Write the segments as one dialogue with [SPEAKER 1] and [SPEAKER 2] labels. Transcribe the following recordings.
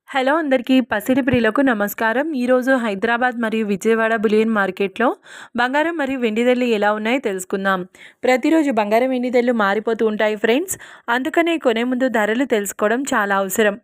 [SPEAKER 1] Hello అందరికీ పసిడి ప్రియులకు నమస్కారం. ఈరోజు హైదరాబాద్ మరియు విజయవాడ బులియన్ మార్కెట్లో బంగారం మరియు వెండి ధరలు ఎలా ఉన్నాయో తెలుసుకుందాం. ప్రతిరోజు బంగారం వెండి ధరలు మారిపోతూ ఉంటాయి ఫ్రెండ్స్. అందుకనే కొనే ముందు ధరలు తెలుసుకోవడం చాలా అవసరం.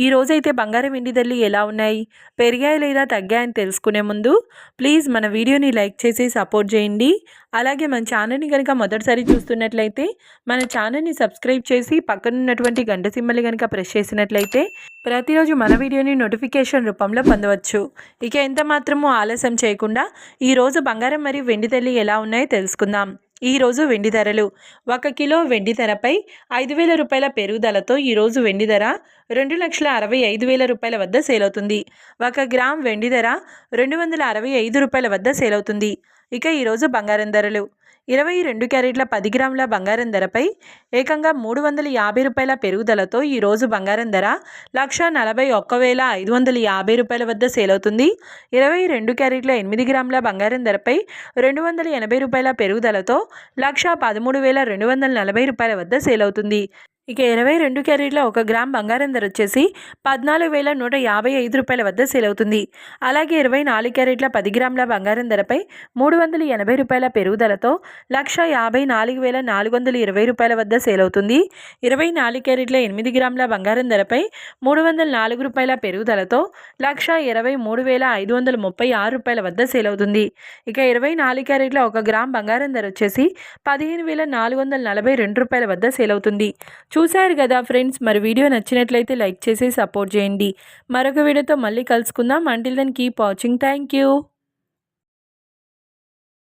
[SPEAKER 1] ఈ రోజైతే బంగారం వెండి ధరలు ఎలా ఉన్నాయి, పెరిగాయి లేదా తగ్గాయని తెలుసుకునే ముందు ప్లీజ్ మన వీడియోని లైక్ చేసి సపోర్ట్ చేయండి. అలాగే మన ఛానల్ని కనుక మొదటిసారి చూస్తున్నట్లయితే మన ఛానల్ని సబ్స్క్రైబ్ చేసి పక్కనున్నటువంటి గంట సింబల్ని కనుక ప్రెస్ చేసినట్లయితే ప్రతిరోజు మన వీడియోని నోటిఫికేషన్ రూపంలో పొందవచ్చు. ఇక ఎంత మాత్రమూ ఆలస్యం చేయకుండా ఈరోజు బంగారం మరియు వెండి ధరలు ఎలా ఉన్నాయో తెలుసుకుందాం. ఈరోజు వెండి ధరలు 1 కిలో వెండి ధరపై 5,000 రూపాయల పెరుగుదలతో ఈరోజు వెండి ధర 2,65,000 రూపాయల వద్ద సేల్ అవుతుంది. 1 గ్రామ్ వెండి ధర 265 రూపాయల వద్ద సేల్ అవుతుంది. ఇక ఈరోజు బంగారం ధరలు 22 క్యారెట్ల 10 గ్రాముల బంగారం ధరపై ఏకంగా 350 రూపాయల పెరుగుదలతో ఈరోజు బంగారం ధర 1,41,550 రూపాయల వద్ద సేల్ అవుతుంది. 22 క్యారెట్ల 8 గ్రాముల బంగారం ధరపై 280 రూపాయల పెరుగుదలతో 1,13,240 రూపాయల వద్ద సేల్ అవుతుంది. ఇక 22 క్యారెట్ల 1 గ్రామ్ బంగారం ధర వచ్చేసి 14,155 రూపాయల వద్ద సేల్ అవుతుంది. అలాగే 24 క్యారెట్ల 10 గ్రాముల బంగారం ధరపై 380 రూపాయల పెరుగుదలతో 1,54,420 రూపాయల వద్ద సేల్ అవుతుంది. 24 క్యారెట్ల 8 గ్రాముల బంగారం ధరపై 304 రూపాయల పెరుగుదలతో 1,23,536 రూపాయల వద్ద సేల్ అవుతుంది. ఇక 24 క్యారెట్ల 1 గ్రామ్ బంగారం ధర వచ్చేసి 15,442 రూపాయల వద్ద సేల్ అవుతుంది. చూశారు కదా ఫ్రెండ్స్, మరి వీడియో నచ్చినట్లయితే లైక్ చేసి సపోర్ట్ చేయండి. మరొక వీడియోతో మళ్ళీ కలుసుకుందాం. Until then keep watching. Thank you.